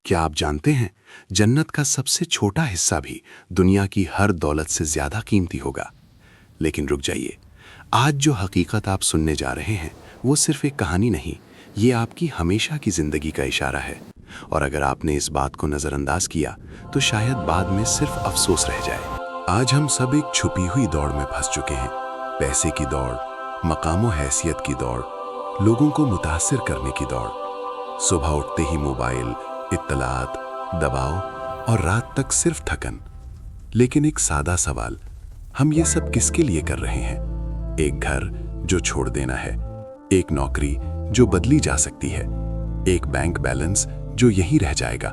क्या आप जानते हैं जन्नत का सबसे छोटा हिस्सा भी दुनिया की हर दौलत से ज्यादा कीमती होगा। लेकिन रुक जाइए, आज जो हकीकत आप सुनने जा रहे हैं वो सिर्फ एक कहानी नहीं, ये आपकी हमेशा की जिंदगी का इशारा है। और अगर आपने इस बात को नज़रअंदाज किया तो शायद बाद में सिर्फ अफसोस रह जाए। आज हम सब एक छुपी हुई दौड़ में फंस चुके हैं। पैसे की दौड़, मकाम व हैसियत की दौड़, लोगों को मुतासिर करने की दौड़। सुबह उठते ही मोबाइल, इत्तलात, दबाव और रात तक सिर्फ थकन। लेकिन एक सादा सवाल, हम ये सब किसके लिए कर रहे हैं? एक घर जो छोड़ देना है, एक नौकरी जो बदली जा सकती है, एक बैंक बैलेंस जो यहीं रह जाएगा,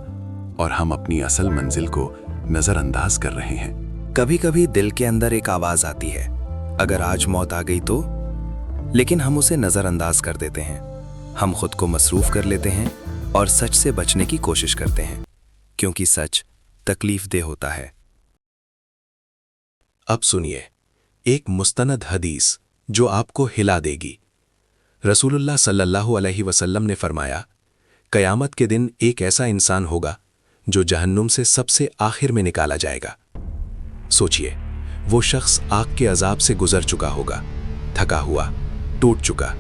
और हम अपनी असल मंजिल को नजरअंदाज कर रहे हैं। कभी कभी दिल के अंदर एक आवाज आती है, अगर आज मौत आ गई तो। लेकिन हम उसे नजरअंदाज कर देते हैं। हम खुद को मसरूफ कर लेते हैं और सच से बचने की कोशिश करते हैं, क्योंकि सच तकलीफ देह होता है। अब सुनिए एक मुस्तनद हदीस जो आपको हिला देगी। रसूलुल्लाह सल्लल्लाहु अलैहि वसल्लम ने फरमाया, कयामत के दिन एक ऐसा इंसान होगा जो जहन्नुम से सबसे आखिर में निकाला जाएगा। सोचिए, वो शख्स आग के अजाब से गुजर चुका होगा, थका हुआ, टूट चुका,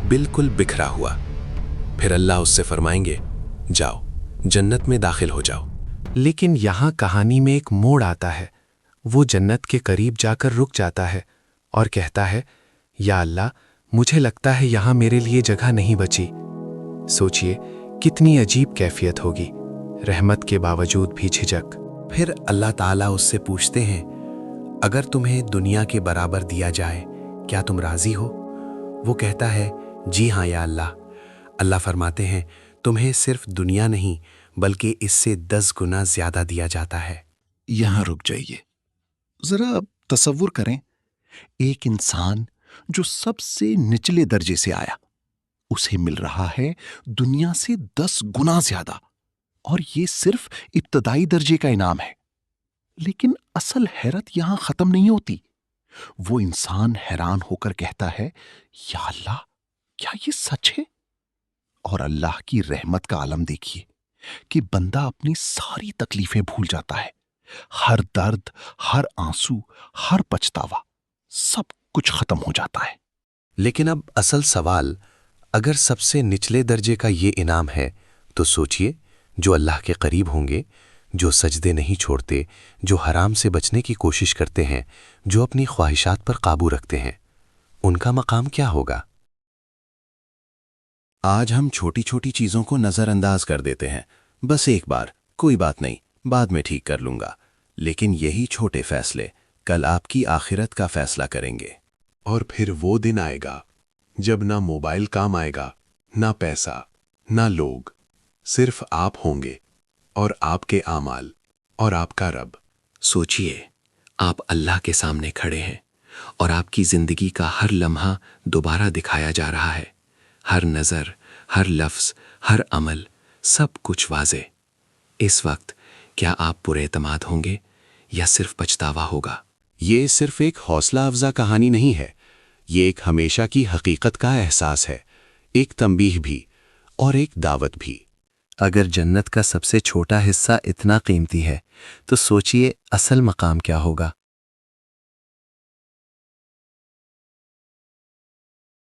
बिल्कुल बिखरा हुआ। फिर अल्लाह उससे फरमाएंगे, जाओ जन्नत में दाखिल हो जाओ। लेकिन यहाँ कहानी में एक मोड़ आता है। वो जन्नत के करीब जाकर रुक जाता है और कहता है, या अल्लाह, मुझे लगता है यहाँ मेरे लिए जगह नहीं बची। सोचिए कितनी अजीब कैफियत होगी, रहमत के बावजूद भी झिझक। फिर अल्लाह ताला उससे पूछते हैं, अगर तुम्हें दुनिया के बराबर दिया जाए, क्या तुम राजी हो? वो कहता है, जी हाँ या अल्लाह। अल्लाह फरमाते हैं, तुम्हें सिर्फ दुनिया नहीं बल्कि इससे 10 गुना ज्यादा दिया जाता है। यहां रुक जाइए, जरा तसव्वुर करें, एक इंसान जो सबसे निचले दर्जे से आया, उसे मिल रहा है दुनिया से 10 गुना ज्यादा, और ये सिर्फ इब्तदाई दर्जे का इनाम है। लेकिन असल हैरत यहां खत्म नहीं होती। वो इंसान हैरान होकर कहता है, या अल्लाह, क्या ये सच है? और अल्लाह की रहमत का आलम देखिए कि बंदा अपनी सारी तकलीफें भूल जाता है। हर दर्द, हर आंसू, हर पछतावा, सब कुछ खत्म हो जाता है। लेकिन अब असल सवाल, अगर सबसे निचले दर्जे का ये इनाम है तो सोचिए, जो अल्लाह के करीब होंगे, जो सजदे नहीं छोड़ते, जो हराम से बचने की कोशिश करते हैं, जो अपनी ख्वाहिशात पर काबू रखते हैं, उनका मकाम क्या होगा? आज हम छोटी छोटी चीजों को नजरअंदाज कर देते हैं। बस एक बार, कोई बात नहीं, बाद में ठीक कर लूंगा। लेकिन यही छोटे फैसले कल आपकी आखिरत का फैसला करेंगे। और फिर वो दिन आएगा जब ना मोबाइल काम आएगा, ना पैसा, ना लोग, सिर्फ आप होंगे और आपके आमाल और आपका रब। सोचिए, आप अल्लाह के सामने खड़े हैं और आपकी जिंदगी का हर लम्हा दोबारा दिखाया जा रहा है। हर नजर, हर लफ्ज, हर अमल, सब कुछ वाज़े। इस वक्त क्या आप पुरएतमाद होंगे या सिर्फ पछतावा होगा? ये सिर्फ एक हौसला अफजा कहानी नहीं है, ये एक हमेशा की हकीकत का एहसास है, एक तंबीह भी और एक दावत भी। अगर जन्नत का सबसे छोटा हिस्सा इतना कीमती है तो सोचिए असल मकाम क्या होगा।